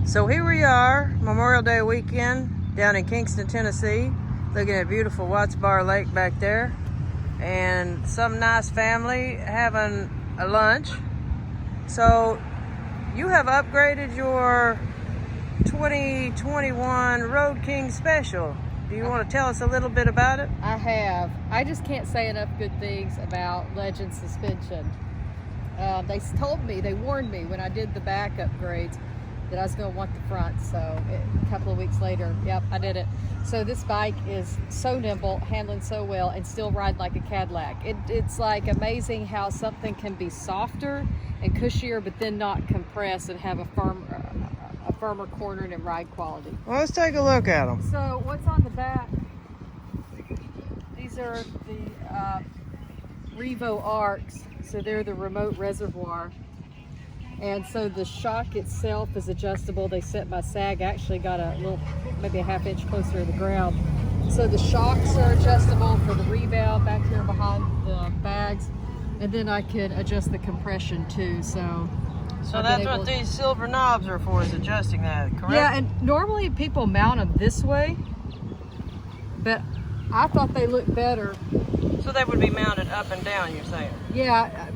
So here we are, Memorial Day weekend down in Kingston, Tennessee, looking at beautiful Watts Bar Lake back there, and some nice family having a lunch. So you have upgraded your 2021 Road King Special. Do you want to tell us a little bit about it? I have. I just can't say enough good things about Legend Suspension. They told me, they warned me when I did the back upgrades that I was going to want the front. So a couple of weeks later, yep, I did it. So this bike is so nimble, handling so well, and still ride like a Cadillac. It's like amazing how something can be softer and cushier, but then not compress and have a firmer corner and ride quality. Well, let's take a look at them. So what's on the back? These are the Revo arcs. So they're the remote reservoir. And so the shock itself is adjustable. They set my sag, actually got a little, maybe a half inch closer to the ground. So the shocks are adjustable for the rebound back here behind the bags. And then I can adjust the compression too. So that's what these silver knobs are for, is adjusting that, correct? Yeah, and normally people mount them this way, but I thought they looked better. So they would be mounted up and down, you're saying? Yeah,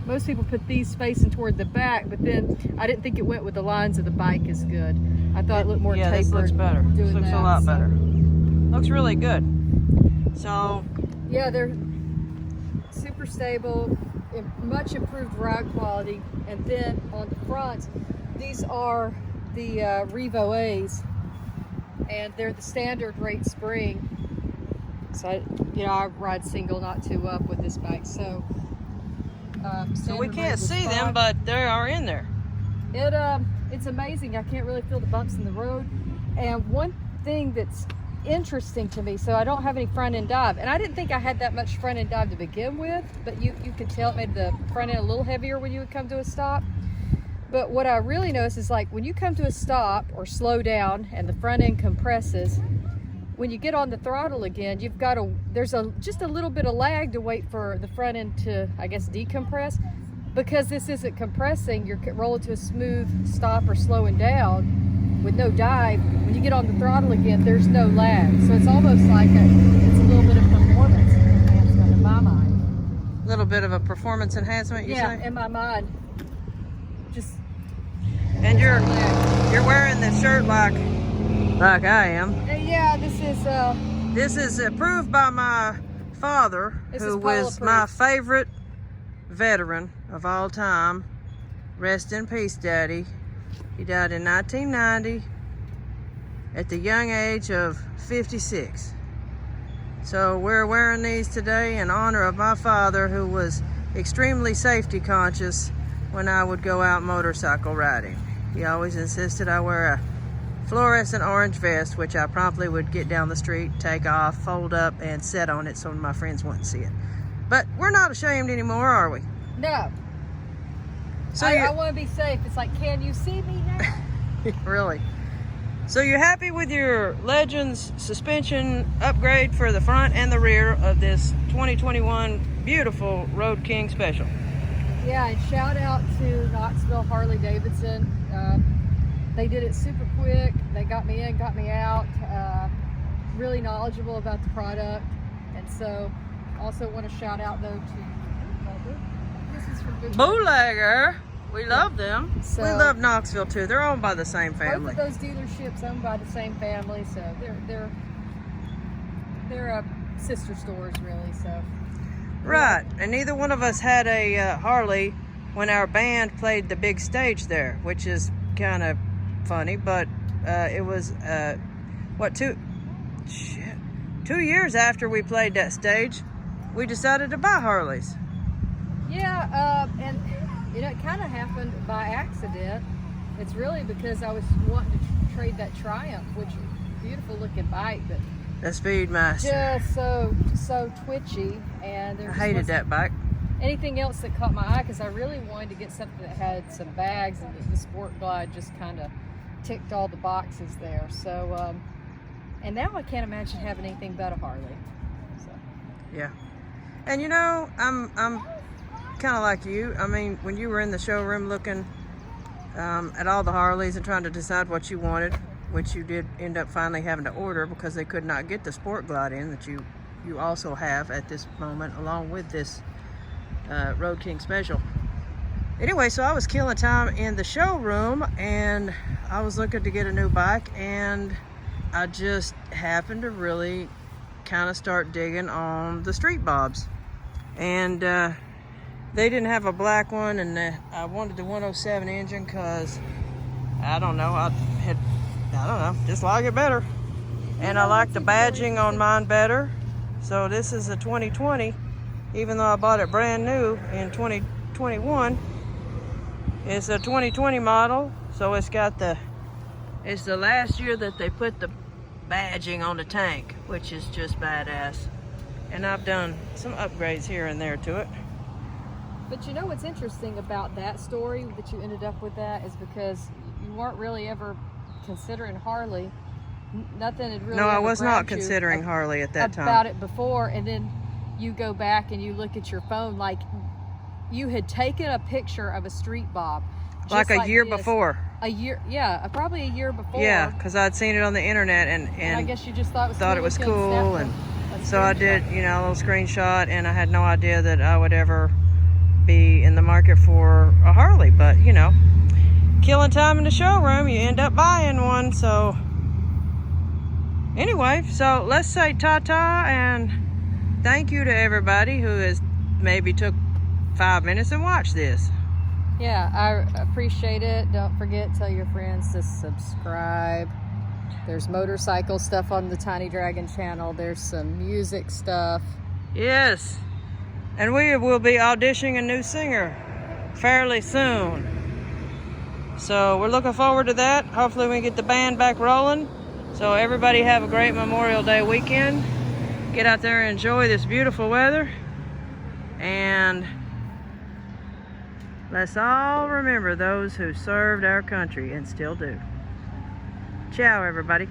most people put these facing toward the back, but then I didn't think it went with the lines of the bike as good. I thought it looked more tapered. Yeah, this looks better. This looks a lot better. Looks really good. So yeah, they're super stable, much improved ride quality. And then on the front, these are the Revo A's, and they're the standard rate spring. So I ride single, not two up with this bike. So we can't see them, but they are in there. It's amazing. I can't really feel the bumps in the road. And one thing that's interesting to me, so I don't have any front end dive, and I didn't think I had that much front end dive to begin with, but you could tell it made the front end a little heavier when you would come to a stop. But what I really noticed is, like, when you come to a stop or slow down and the front end compresses, when you get on the throttle again, there's just a little bit of lag to wait for the front end to, I guess, decompress. Because this isn't compressing, you're rolling to a smooth stop or slowing down with no dive. When you get on the throttle again, there's no lag. So it's almost like it's a little bit of performance enhancement in my mind. A little bit of a performance enhancement, you say? Yeah, in my mind. And you're wearing the shirt like I am. Yeah, this is approved by my father, who was my favorite veteran of all time. Rest in peace, Daddy. He died in 1990 at the young age of 56. So we're wearing these today in honor of my father, who was extremely safety conscious when I would go out motorcycle riding. He always insisted I wear a fluorescent orange vest, which I promptly would get down the street, take off, fold up, and set on it so my friends wouldn't see it. But we're not ashamed anymore, are we? No. So I want to be safe. It's like, can you see me now? Really? So you're happy with your Legends suspension upgrade for the front and the rear of this 2021 beautiful Road King Special? Yeah, and shout out to Knoxville Harley Davidson. They did it super quick. They got me in, got me out. Really knowledgeable about the product. And so also want to shout out though to Bootlegger. We love them. So, we love Knoxville too. They're owned by the same family. Both of those dealerships owned by the same family, so they're sister stores really. So right, and neither one of us had a Harley when our band played the big stage there, which is kind of funny. But it was 2 years after we played that stage, we decided to buy Harleys. Yeah, and it kind of happened by accident. It's really because I was wanting to trade that Triumph, which is a beautiful looking bike, but the Speedmaster, just so twitchy, and I hated that bike. Anything else that caught my eye, because I really wanted to get something that had some bags, and the Sport Glide just kind of ticked all the boxes there. So, and now I can't imagine having anything but a Harley. So. Yeah, and I'm kind of like you. I mean, when you were in the showroom looking at all the Harleys and trying to decide what you wanted, which you did end up finally having to order because they could not get the Sport Glide in that you also have at this moment, along with this Road King Special. Anyway, so I was killing time in the showroom, and I was looking to get a new bike, and I just happened to really kind of start digging on the Street Bobs. And they didn't have a black one, and I wanted the 107 engine because I don't know, just like it better. And I like the badging on mine better. So this is a 2020, even though I bought it brand new in 2021. It's a 2020 model, so it's the last year that they put the badging on the tank, which is just badass. And I've done some upgrades here and there to it. But you know what's interesting about that story, that you ended up with that, is because you weren't really ever considering Harley. Nothing had really. No, I was not considering Harley at that time. About it before, and then you go back and you look at your phone, like you had taken a picture of a Street Bob. Like a year before. A year, yeah, probably a year before. Yeah, because I'd seen it on the internet and I guess you just thought it was cool, and so I did, a little screenshot, and I had no idea that I would ever be in the market for a Harley, but killing time in the showroom, you end up buying one. So anyway, so let's say ta-ta and thank you to everybody who has maybe took 5 minutes and watched this. Yeah, I appreciate it. Don't forget, tell your friends to subscribe. There's motorcycle stuff on the Tiny Dragon channel. There's some music stuff. Yes. And we will be auditioning a new singer fairly soon. So we're looking forward to that. Hopefully we can get the band back rolling. So everybody have a great Memorial Day weekend. Get out there and enjoy this beautiful weather. And let's all remember those who served our country and still do. Ciao, everybody.